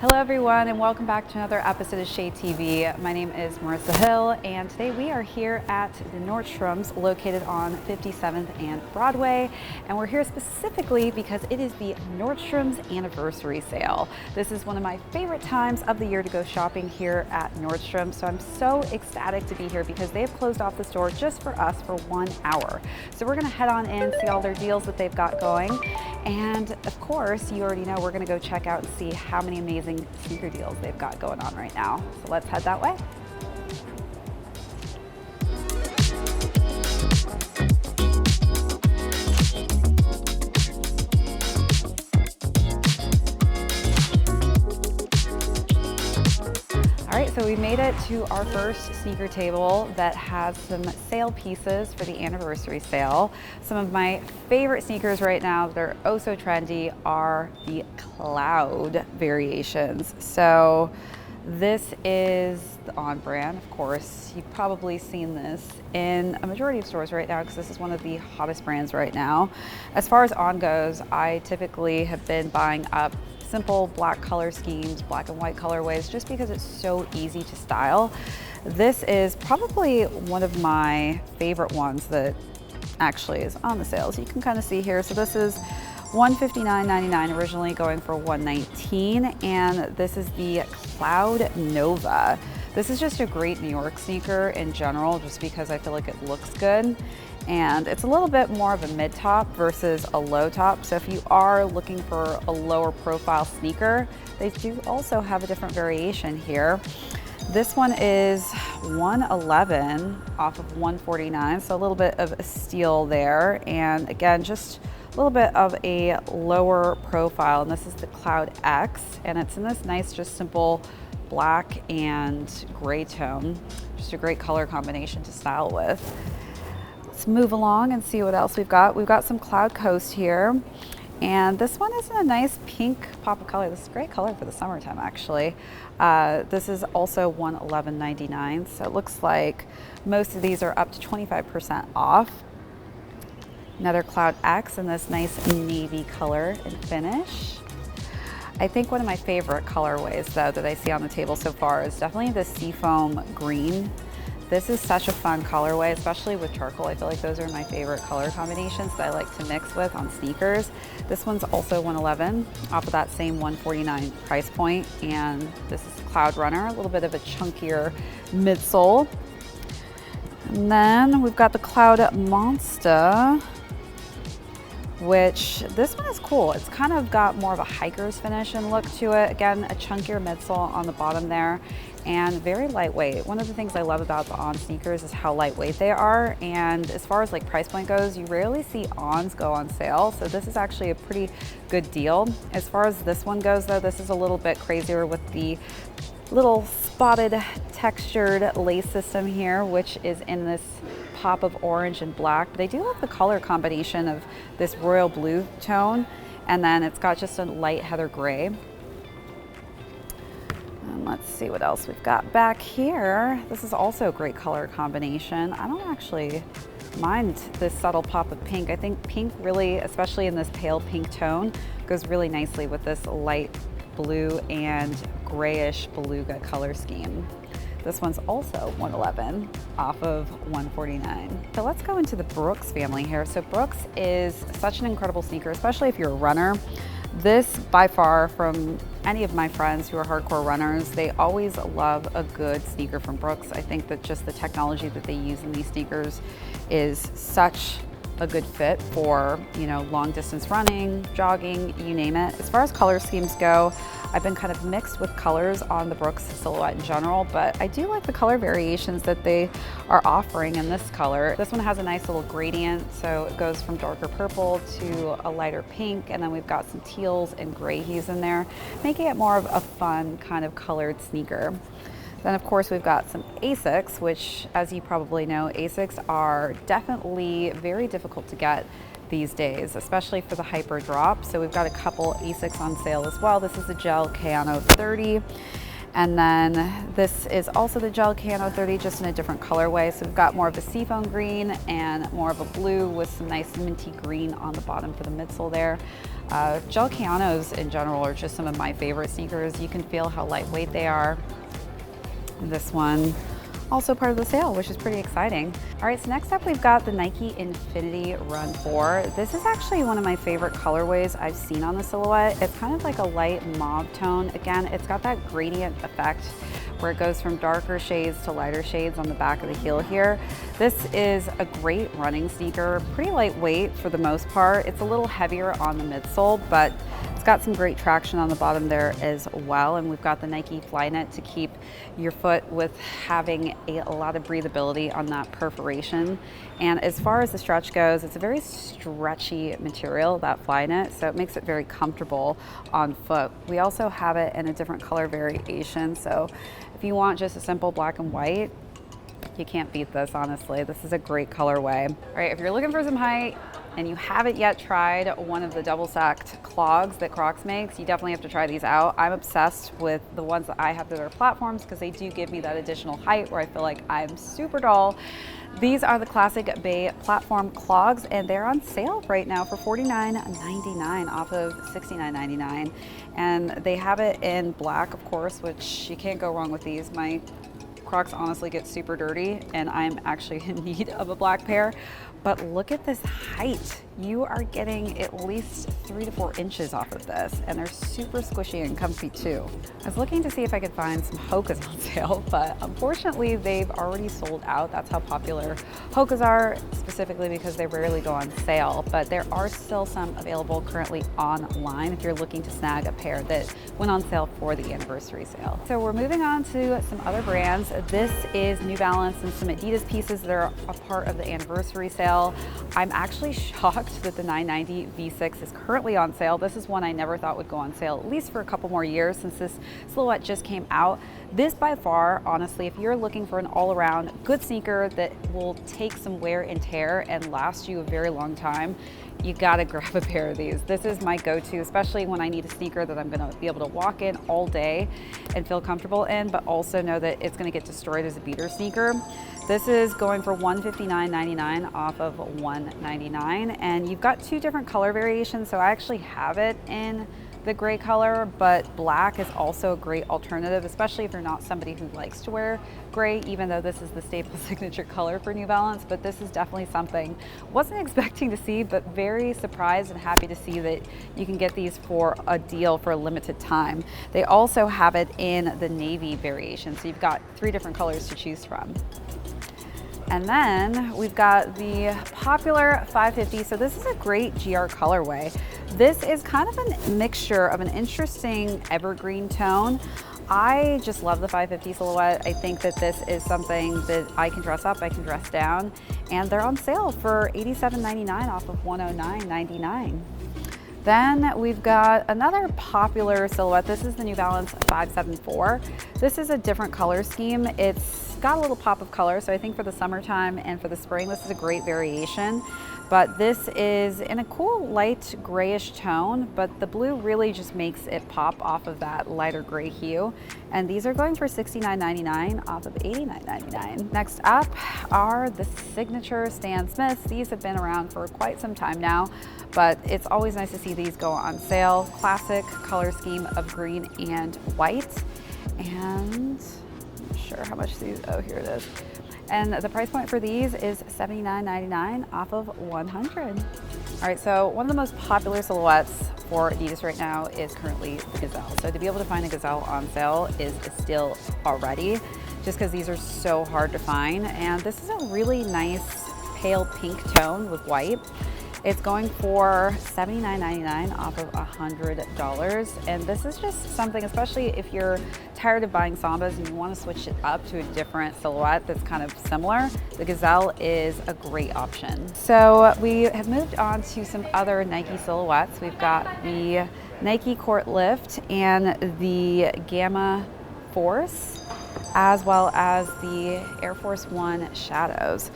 Hello everyone and welcome back to another episode of ShadeTV. My name is Marissa Hill and today we are here at the Nordstrom's located on 57th and Broadway, and we're here specifically because it is the Nordstrom's Anniversary Sale. This is one of my favorite times of the year to go shopping here at Nordstrom, so I'm so ecstatic to be here because they have closed off the store just for us for 1 hour. So we're gonna head on in, see all their deals that they've got going, and of course, you already know we're gonna go check out and see how many amazing sneaker deals they've got going on right now. So let's head that way. All right, so we made it to our first sneaker table that has some sale pieces for the anniversary sale. Some of my favorite sneakers right now that are oh so trendy are the cloud variations. So this is the On brand, of course. You've probably seen this in a majority of stores right now because this is one of the hottest brands right now. As far as On goes, I typically have been buying up simple black color schemes, black and white colorways, just because it's so easy to style. This is probably one of my favorite ones that actually is on the sale. So you can kind of see here. So this is $159.99 originally, going for $119, and this is the Cloud Nova. This is just a great New York sneaker in general, just because I feel like it looks good. And it's a little bit more of a mid top versus a low top. So if you are looking for a lower profile sneaker, they do also have a different variation here. This one is $111 off of $149, so a little bit of a steal there. And again, just a little bit of a lower profile. And this is the Cloud X, and it's in this nice, just simple black and gray tone. Just a great color combination to style with. Let's move along and see what else we've got. We've got some Cloud Coast here, and this one is in a nice pink pop of color. This is a great color for the summertime, actually. This is also $111.99, so it looks like most of these are up to 25% off. Another Cloud X in this nice navy color and finish. I think one of my favorite colorways, though, that I see on the table so far is definitely the Seafoam Green. This is such a fun colorway, especially with charcoal. I feel like those are my favorite color combinations that I like to mix with on sneakers. This one's also $111 off of that same $149 price point. And this is Cloud Runner, a little bit of a chunkier midsole. And then we've got the Cloud Monster, which this one is cool. It's kind of got more of a hiker's finish and look to it. Again, a chunkier midsole on the bottom there, and very lightweight. One of the things I love about the On sneakers is how lightweight they are, and as far as like price point goes, you rarely see Ons go on sale, so this is actually a pretty good deal. As far as this one goes though, this is a little bit crazier with the little spotted textured lace system here, which is in this pop of orange and black. But I do love the color combination of this royal blue tone, and then it's got just a light heather gray. And let's see what else we've got back here. This is also a great color combination. I don't actually mind this subtle pop of pink. I think pink really, especially in this pale pink tone, goes really nicely with this light blue and grayish beluga color scheme. This one's also $111 off of $149. So let's go into the Brooks family here. So Brooks is such an incredible sneaker, especially if you're a runner. This, by far, from any of my friends who are hardcore runners, they always love a good sneaker from Brooks. I think that just the technology that they use in these sneakers is such a good fit for, you know, long distance running, jogging, you name it. As far as color schemes go, I've been kind of mixed with colors on the Brooks silhouette in general, but I do like the color variations that they are offering in this color. This one has a nice little gradient, so it goes from darker purple to a lighter pink, and then we've got some teals and gray hues in there, making it more of a fun kind of colored sneaker. Then of course we've got some Asics, which, as you probably know, Asics are definitely very difficult to get these days, especially for the hyper drop. So we've got a couple Asics on sale as well. This is a gel Kayano 30, And then this is also the gel camo 30, just in a different colorway. So we've got more of a seafoam green and more of a blue with some nice minty green on the bottom for the midsole there. Gel canos in general are just some of my favorite sneakers. You can feel how lightweight they are. This one also part of the sale, which is pretty exciting. All right, so next up we've got the Nike Infinity Run 4. This is actually one of my favorite colorways I've seen on the silhouette. It's kind of like a light mauve tone. Again, it's got that gradient effect where it goes from darker shades to lighter shades on the back of the heel here. This is a great running sneaker, pretty lightweight for the most part. It's a little heavier on the midsole, but it's got some great traction on the bottom there as well. And we've got the Nike Flyknit to keep your foot with having a lot of breathability on that perforation. And as far as the stretch goes, it's a very stretchy material, that Flyknit, so it makes it very comfortable on foot. We also have it in a different color variation. So if you want just a simple black and white, you can't beat this, honestly. This is a great colorway. All right, if you're looking for some height and you haven't yet tried one of the double-stacked clogs that Crocs makes, you definitely have to try these out. I'm obsessed with the ones that I have that are platforms because they do give me that additional height where I feel like I'm super tall. These are the Classic Bay platform clogs, and they're on sale right now for $49.99 off of $69.99. And they have it in black, of course, which you can't go wrong with these. My Crocs honestly get super dirty and I'm actually in need of a black pair. But look at this height. You are getting at least 3 to 4 inches off of this, and they're super squishy and comfy too. I was looking to see if I could find some Hokas on sale, but unfortunately they've already sold out. That's how popular Hokas are, specifically because they rarely go on sale. But there are still some available currently online if you're looking to snag a pair that went on sale for the anniversary sale. So we're moving on to some other brands. This is New Balance and some Adidas pieces that are a part of the anniversary sale. I'm actually shocked that the 990 V6 is currently on sale. This is one I never thought would go on sale, at least for a couple more years since this silhouette just came out. This by far, honestly, if you're looking for an all-around good sneaker that will take some wear and tear and last you a very long time, you gotta grab a pair of these. This is my go-to, especially when I need a sneaker that I'm gonna be able to walk in all day and feel comfortable in, but also know that it's gonna get destroyed as a beater sneaker. This is going for $159.99 off of $199, and you've got 2 different color variations. So I actually have it in the gray color, but black is also a great alternative, especially if you're not somebody who likes to wear gray, even though this is the staple signature color for New Balance. But this is definitely something wasn't expecting to see, but very surprised and happy to see that you can get these for a deal for a limited time. They also have it in the navy variation, so you've got 3 different colors to choose from. And then we've got the popular 550. So this is a great GR colorway. This is kind of a mixture of an interesting evergreen tone. I just love the 550 silhouette. I think that this is something that I can dress up, I can dress down, and they're on sale for $87.99 off of $109.99. Then we've got another popular silhouette. This is the New Balance 574. This is a different color scheme. It's got a little pop of color, so I think for the summertime and for the spring, this is a great variation. But this is in a cool light grayish tone, but the blue really just makes it pop off of that lighter gray hue. And these are going for $69.99 off of $89.99. Next up are the signature Stan Smiths. These have been around for quite some time now, but it's always nice to see these go on sale. Classic color scheme of green and white. And I'm not sure how much these, oh, here it is. And the price point for these is $79.99 off of $100. All right, so one of the most popular silhouettes for Adidas right now is currently the Gazelle. So to be able to find a Gazelle on sale is a steal already, just because these are so hard to find. And this is a really nice pale pink tone with white. It's going for $79.99 off of $100. And this is just something, especially if you're tired of buying Sambas and you want to switch it up to a different silhouette that's kind of similar, the Gazelle is a great option. So we have moved on to some other Nike silhouettes. We've got the Nike Court Lift and the Gamma Force, as well as the Air Force One Shadows.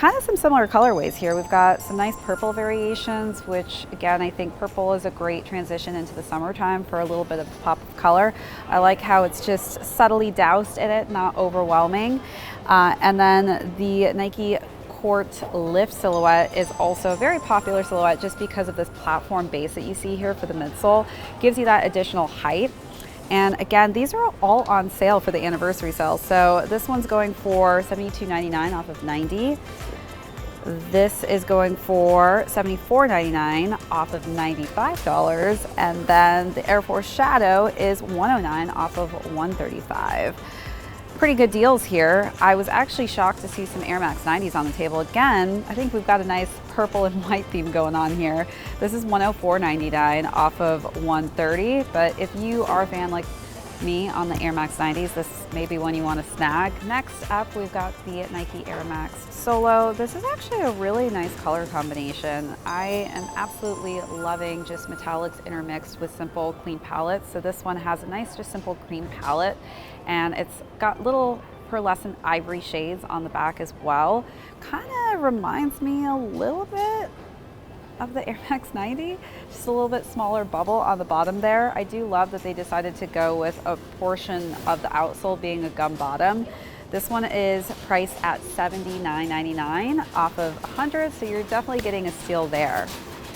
kind of some similar colorways here. We've got some nice purple variations, which again, I think purple is a great transition into the summertime for a little bit of pop of color. I like how it's just subtly doused in it, not overwhelming. And then the Nike Court Lift silhouette is also a very popular silhouette just because of this platform base that you see here for the midsole. Gives you that additional height. And again, these are all on sale for the anniversary sale. So this one's going for $72.99 off of $90. This is going for $74.99 off of $95. And then the Air Force Shadow is $109 off of $135. Pretty good deals here. I was actually shocked to see some Air Max 90s on the table. Again, I think we've got a nice purple and white theme going on here. This is $104.99 off of $130, but if you are a fan like me on the Air Max 90s, this may be one you want to snag. Next up, we've got the Nike Air Max Solo. This is actually a really nice color combination. I am absolutely loving just metallics intermixed with simple clean palettes. So this one has a nice just simple cream palette, and it's got little pearlescent ivory shades on the back as well. Kind of reminds me a little bit of the Air Max 90, just a little bit smaller bubble on the bottom there. I do love that they decided to go with a portion of the outsole being a gum bottom. This one is priced at $79.99 off of $100, so you're definitely getting a steal there.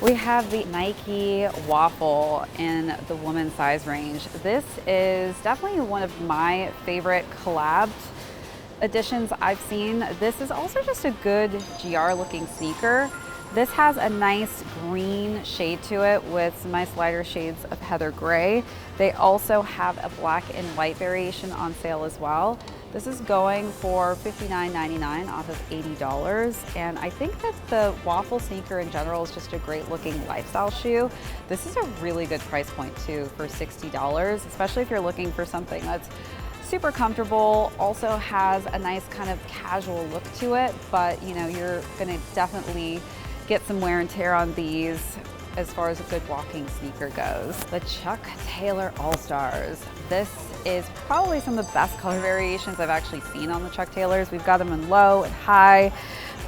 We have the Nike Waffle in the women's size range. This is definitely one of my favorite collabed editions I've seen. This is also just a good GR looking sneaker. This has a nice green shade to it with some nice lighter shades of heather gray. They also have a black and white variation on sale as well. This is going for $59.99 off of $80. And I think that the waffle sneaker in general is just a great looking lifestyle shoe. This is a really good price point too for $60, especially if you're looking for something that's super comfortable, also has a nice kind of casual look to it, but you know, you're gonna definitely get some wear and tear on these as far as a good walking sneaker goes. The Chuck Taylor All-Stars. This is probably some of the best color variations I've actually seen on the Chuck Taylors. We've got them in low and high,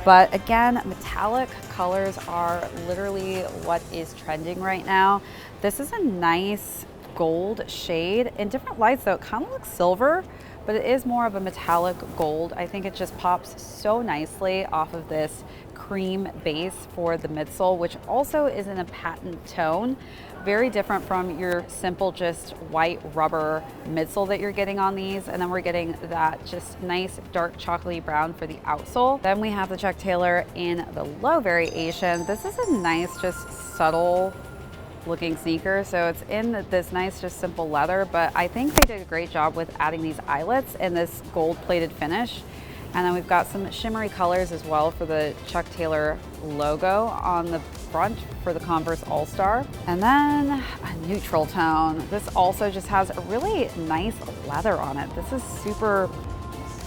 but again, metallic colors are literally what is trending right now. This is a nice gold shade. In different lights though, it kind of looks silver, but it is more of a metallic gold. I think it just pops so nicely off of this cream base for the midsole, which also is in a patent tone. Very different from your simple just white rubber midsole that you're getting on these. And then we're getting that just nice dark chocolatey brown for the outsole. Then we have the Chuck Taylor in the low variation. This is a nice just subtle looking sneaker. So it's in this nice just simple leather, but I think they did a great job with adding these eyelets and this gold plated finish. And then we've got some shimmery colors as well for the Chuck Taylor logo on the front for the Converse All-Star. And then a neutral tone. This also just has a really nice leather on it. This is super,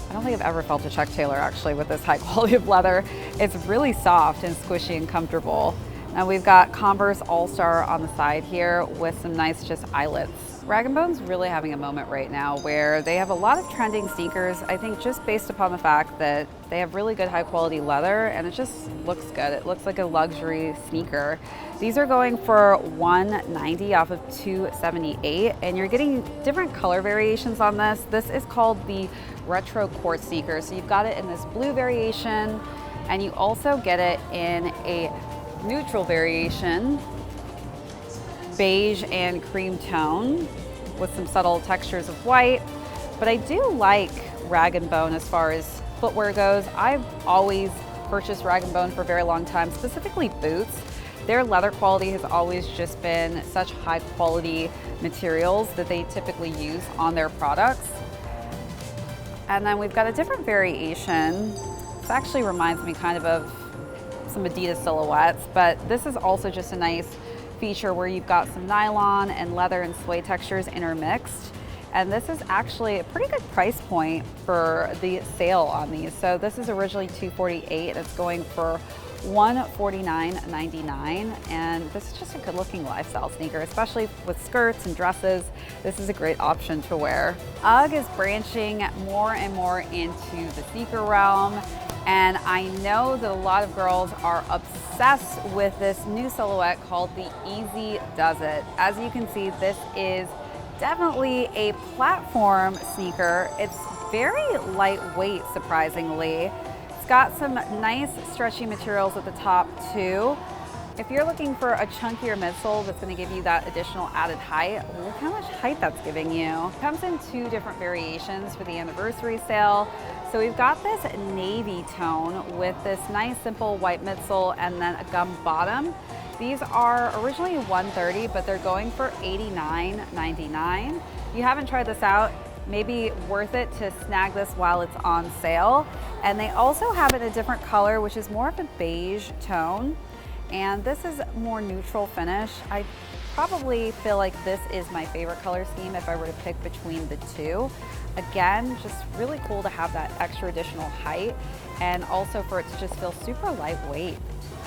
I don't think I've ever felt a Chuck Taylor actually with this high quality of leather. It's really soft and squishy and comfortable. Now we've got Converse All-Star on the side here with some nice just eyelets. Rag & Bone's really having a moment right now where they have a lot of trending sneakers, I think just based upon the fact that they have really good high quality leather and it just looks good. It looks like a luxury sneaker. These are going for $190 off of $278, and you're getting different color variations on this. This is called the Retro Quartz sneaker. So you've got it in this blue variation, and you also get it in a neutral variation, beige and cream tone with some subtle textures of white. But I do like Rag & Bone as far as footwear goes. I've always purchased Rag & Bone for a very long time, specifically boots. Their leather quality has always just been such high quality materials that they typically use on their products. And then we've got a different variation. This actually reminds me kind of some Adidas silhouettes, but this is also just a nice feature where you've got some nylon and leather and suede textures intermixed. And this is actually a pretty good price point for the sale on these. So this is originally $248, and it's going for $149.99. And this is just a good looking lifestyle sneaker, especially with skirts and dresses. This is a great option to wear. UGG is branching more and more into the sneaker realm. And I know that a lot of girls are obsessed with this new silhouette called the Easy Does It. As you can see, this is definitely a platform sneaker. It's very lightweight, surprisingly. It's got some nice stretchy materials at the top too. If you're looking for a chunkier midsole that's going to give you that additional added height, look how much height that's giving you. It comes in 2 different variations for the anniversary sale. So we've got this navy tone with this nice simple white midsole and then a gum bottom. These are originally $130, but they're going for $89.99. If you haven't tried this out, maybe worth it to snag this while it's on sale. And they also have it in a different color, which is more of a beige tone. And this is more neutral finish. I probably feel like this is my favorite color scheme if I were to pick between the two. Again, just really cool to have that extra additional height and also for it to just feel super lightweight.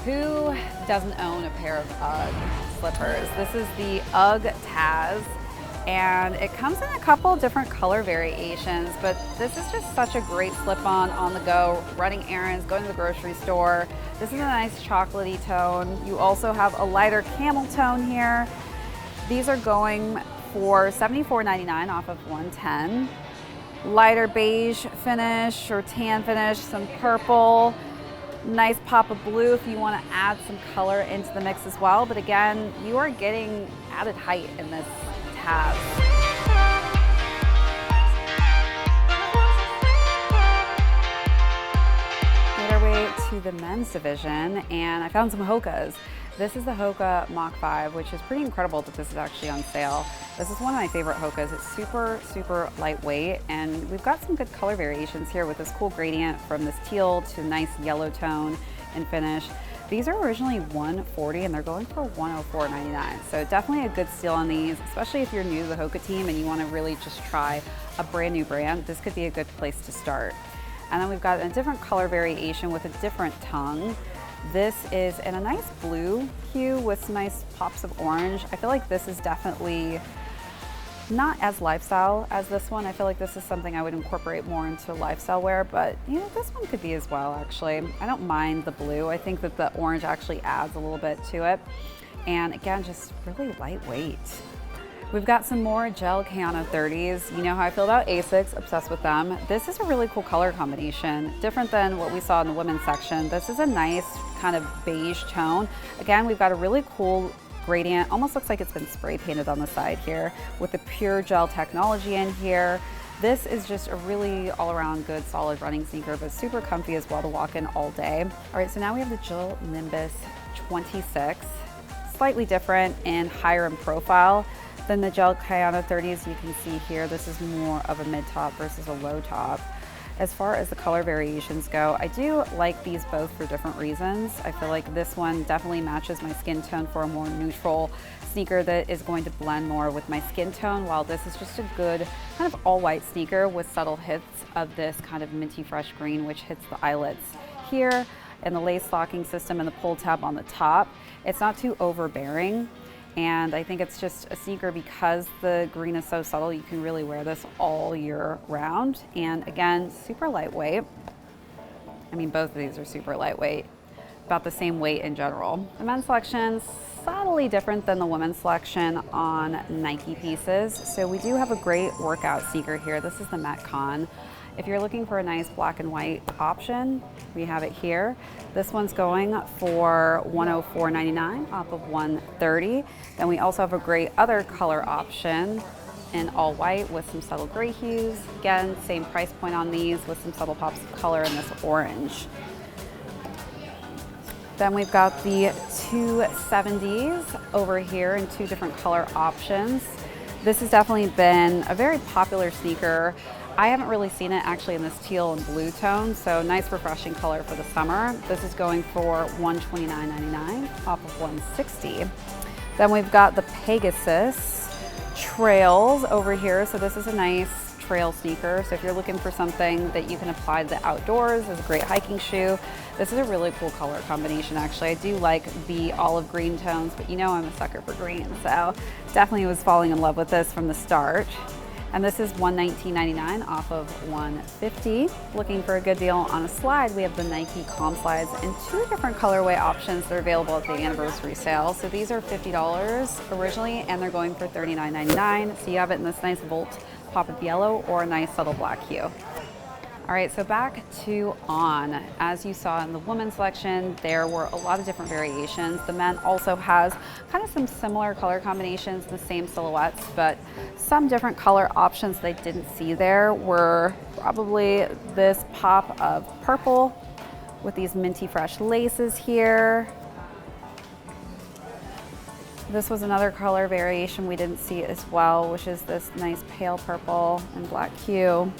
Who doesn't own a pair of UGG slippers? This is the UGG Taz. And it comes in a couple different color variations, but this is just such a great slip-on the go, running errands, going to the grocery store. This is a nice chocolatey tone. You also have a lighter camel tone here. These are going for $74.99 off of $110. Lighter beige finish or tan finish, some purple, nice pop of blue if you want to add some color into the mix as well. But again, you are getting added height in this Taz. Made our way to the men's division and I found some Hokas. This is the Hoka Mach 5, which is pretty incredible that this is actually on sale. This is one of my favorite Hokas. It's super, super lightweight and we've got some good color variations here with this cool gradient from this teal to nice yellow tone and finish. These are originally $140 and they're going for $104.99. So definitely a good steal on these, especially if you're new to the Hoka team and you want to really just try a brand new brand. This could be a good place to start. And then we've got a different color variation with a different tongue. This is in a nice blue hue with some nice pops of orange. I feel like this is definitely not as lifestyle as this one. I feel like this is something I would incorporate more into lifestyle wear, but you know, this one could be as well actually. I don't mind the blue. I think that the orange actually adds a little bit to it. And again, just really lightweight. We've got some more gel Kayano 30s. You know how I feel about Asics, obsessed with them. This is a really cool color combination, different than what we saw in the women's section. This is a nice kind of beige tone. Again, we've got a really cool gradient, almost looks like it's been spray painted on the side here with the pure gel technology in here. This is just a really all around good solid running sneaker, but super comfy as well to walk in all day. All right, so now we have the Jill Nimbus 26, slightly different and higher in profile than the gel Kayano 30s you can see here. This is more of a mid top versus a low top. As far as the color variations go, I do like these both for different reasons. I feel like this one definitely matches my skin tone for a more neutral sneaker that is going to blend more with my skin tone, while this is just a good kind of all white sneaker with subtle hits of this kind of minty fresh green, which hits the eyelets here, and the lace locking system and the pull tab on the top. It's not too overbearing. And I think it's just a sneaker because the green is so subtle, you can really wear this all year round. And again, super lightweight. I mean, both of these are super lightweight, about the same weight in general. The men's selection, subtly different than the women's selection on Nike pieces. So we do have a great workout sneaker here. This is the Metcon. If you're looking for a nice black and white option, we have it here. This one's going for $104.99 off of $130. Then we also have a great other color option in all white with some subtle gray hues. Again, same price point on these with some subtle pops of color in this orange. Then we've got the 270s over here in 2 different color options. This has definitely been a very popular sneaker. I haven't really seen it actually in this teal and blue tone, so nice refreshing color for the summer. This is going for $129.99 off of $160. Then we've got the Pegasus Trails over here. So this is a nice trail sneaker. So if you're looking for something that you can apply to the outdoors as a great hiking shoe, this is a really cool color combination actually. I do like the olive green tones, but you know I'm a sucker for green, so definitely was falling in love with this from the start. And this is $119.99 off of $150. Looking for a good deal on a slide, we have the Nike Calm Slides in 2 different colorway options that are available at the anniversary sale. So these are $50 originally, and they're going for $39.99. So you have it in this nice Volt pop-up yellow or a nice subtle black hue. All right, so back to On. As you saw in the women's section, there were a lot of different variations. The men also has kind of some similar color combinations, the same silhouettes, but some different color options they didn't see there were probably this pop of purple with these minty fresh laces here. This was another color variation we didn't see as well, which is this nice pale purple and black hue.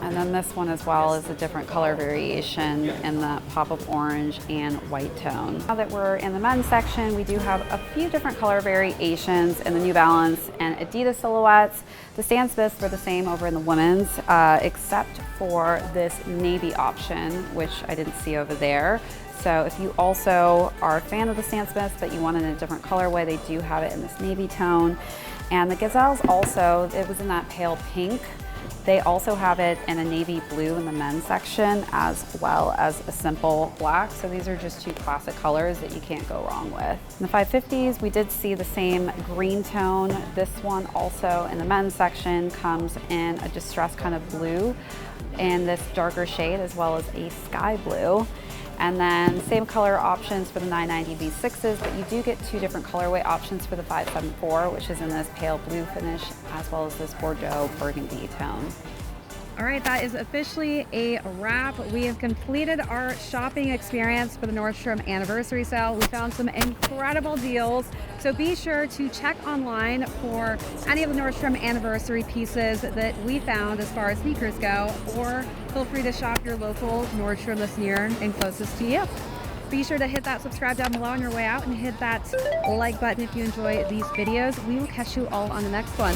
And then this one as well is a different color variation in the pop-up orange and white tone. Now that we're in the men's section, we do have a few different color variations in the New Balance and Adidas silhouettes. The Stan Smiths were the same over in the women's, except for this navy option, which I didn't see over there. So if you also are a fan of the Stan Smiths but you want it in a different colorway, they do have it in this navy tone. And the Gazelles also, it was in that pale pink. They also have it in a navy blue in the men's section, as well as a simple black. So these are just 2 classic colors that you can't go wrong with. In the 550s, we did see the same green tone. This one also in the men's section comes in a distressed kind of blue and this darker shade, as well as a sky blue. And then same color options for the 990 V6s, but you do get 2 different colorway options for the 574, which is in this pale blue finish, as well as this Bordeaux burgundy tone. All right, that is officially a wrap. We have completed our shopping experience for the Nordstrom Anniversary Sale. We found some incredible deals, so be sure to check online for any of the Nordstrom Anniversary pieces that we found as far as sneakers go, or feel free to shop your local Nordstrom that's near and closest to you. Be sure to hit that subscribe down below on your way out and hit that like button if you enjoy these videos. We will catch you all on the next one.